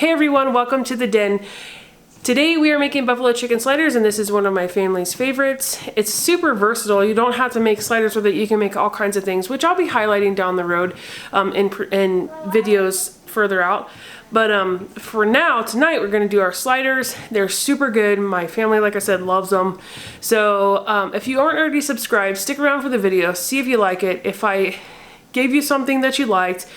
Hey everyone, welcome to the den. Today we are making buffalo chicken sliders, and this is one of my family's favorites. It's super versatile. You don't have to make sliders with it. You can make all kinds of things, which I'll be highlighting down the road in videos further out. But for now, tonight we're going to do our sliders. They're super good. My family, like I said, loves them. So if you aren't already subscribed, stick around for the video. See if you like it. If I gave you something that you liked,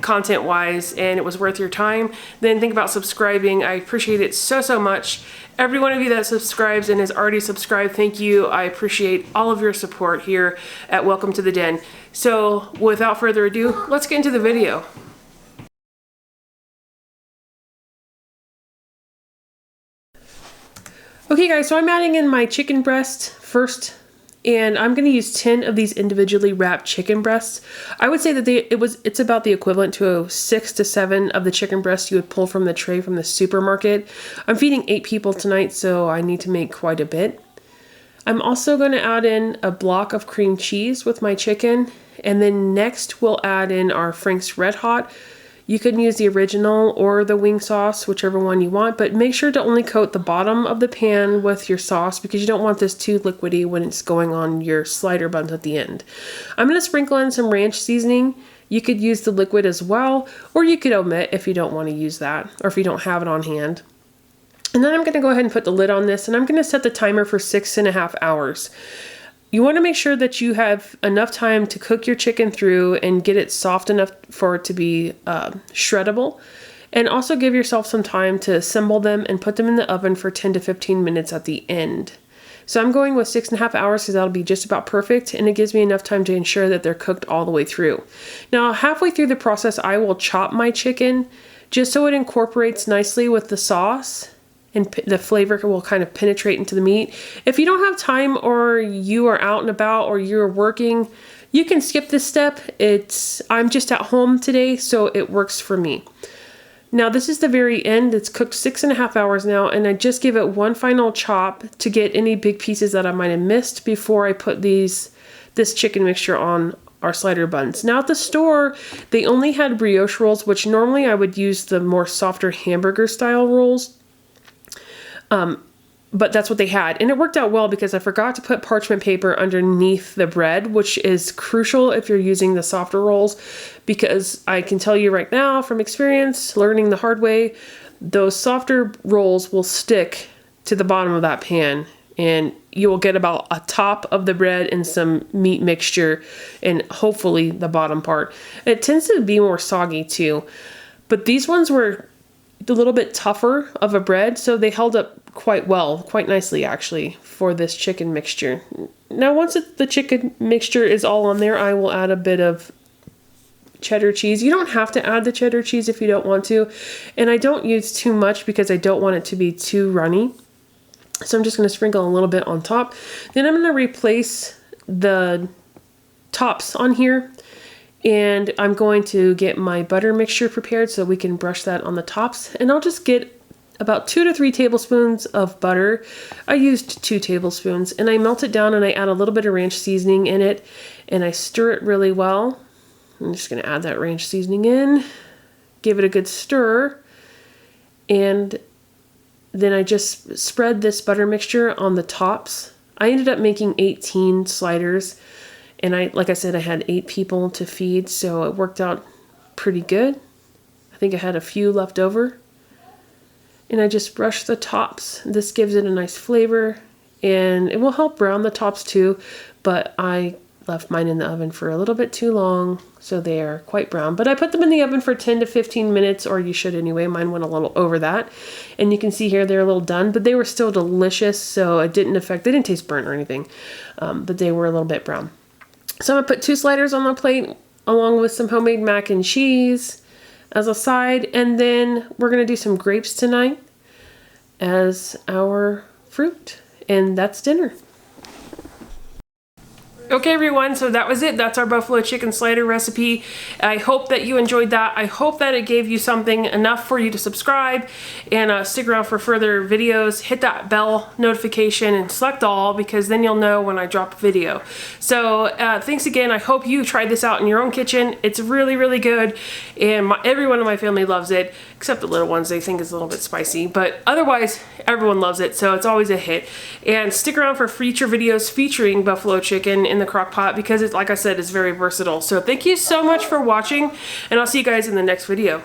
content wise, and it was worth your time, then think about subscribing. I appreciate it so much. Every one of you that subscribes and has already subscribed, thank you. I appreciate all of your support here at Welcome to the Den. So without further ado, let's get into the video. Okay guys, so I'm adding in my chicken breast first, and I'm going to use 10 of these individually wrapped chicken breasts. I would say that it's about the equivalent to 6 to 7 of the chicken breasts you would pull from the tray from the supermarket. I'm feeding 8 people tonight, so I need to make quite a bit. I'm also going to add in a block of cream cheese with my chicken, and then next we'll add in our Frank's Red Hot. You can use the original or the wing sauce, whichever one you want, but make sure to only coat the bottom of the pan with your sauce because you don't want this too liquidy when it's going on your slider buns at the end. I'm going to sprinkle in some ranch seasoning. You could use the liquid as well, or you could omit if you don't want to use that, or if you don't have it on hand. And then I'm going to go ahead and put the lid on this, and I'm going to set the timer for 6.5 hours. You want to make sure that you have enough time to cook your chicken through and get it soft enough for it to be shreddable. And also give yourself some time to assemble them and put them in the oven for 10 to 15 minutes at the end. So I'm going with 6.5 hours because that'll be just about perfect, and it gives me enough time to ensure that they're cooked all the way through. Now, halfway through the process, I will chop my chicken just so it incorporates nicely with the sauce and the flavor will kind of penetrate into the meat. If you don't have time, or you are out and about, or you're working, you can skip this step. I'm just at home today, so it works for me. Now this is the very end. It's cooked 6.5 hours now, and I just give it one final chop to get any big pieces that I might have missed before I put this chicken mixture on our slider buns. Now at the store, they only had brioche rolls, which normally I would use the more softer hamburger style rolls. But that's what they had. And it worked out well because I forgot to put parchment paper underneath the bread, which is crucial if you're using the softer rolls, because I can tell you right now from experience, learning the hard way, those softer rolls will stick to the bottom of that pan, and you will get about a top of the bread and some meat mixture, and hopefully the bottom part. It tends to be more soggy too, but these ones were a little bit tougher of a bread, so they held up quite well, quite nicely actually, for this chicken mixture. Now once the chicken mixture is all on there, I will add a bit of cheddar cheese. You don't have to add the cheddar cheese if you don't want to, and I don't use too much because I don't want it to be too runny. So I'm just going to sprinkle a little bit on top. Then I'm going to replace the tops on here, and I'm going to get my butter mixture prepared so we can brush that on the tops. And I'll just get about 2 to 3 tablespoons of butter. I used 2 tablespoons, and I melt it down, and I add a little bit of ranch seasoning in it, and I stir it really well. I'm just going to add that ranch seasoning in, give it a good stir, and then I just spread this butter mixture on the tops. I ended up making 18 sliders, and like I said, I had 8 people to feed, so it worked out pretty good. I think I had a few left over. And I just brush the tops. This gives it a nice flavor, and it will help brown the tops too, but I left mine in the oven for a little bit too long, so they are quite brown. But I put them in the oven for 10 to 15 minutes, or you should anyway. Mine went a little over that. And you can see here they're a little done, but they were still delicious, so it didn't affect, they didn't taste burnt or anything, but they were a little bit brown. So I'm gonna put 2 sliders on the plate along with some homemade mac and cheese as a side, and then we're going to do some grapes tonight as our fruit, and that's dinner. Okay everyone, so that was it. That's our buffalo chicken slider recipe. I hope that you enjoyed that. I hope that it gave you something enough for you to subscribe and stick around for further videos. Hit that bell notification and select all, because then you'll know when I drop a video. So thanks again. I hope you tried this out in your own kitchen. It's really, really good, and everyone in my family loves it, except the little ones. They think it's a little bit spicy, but otherwise everyone loves it, so it's always a hit. And stick around for future videos featuring buffalo chicken in the crock pot, because it's, like I said, it's very versatile. So thank you so much for watching, and I'll see you guys in the next video.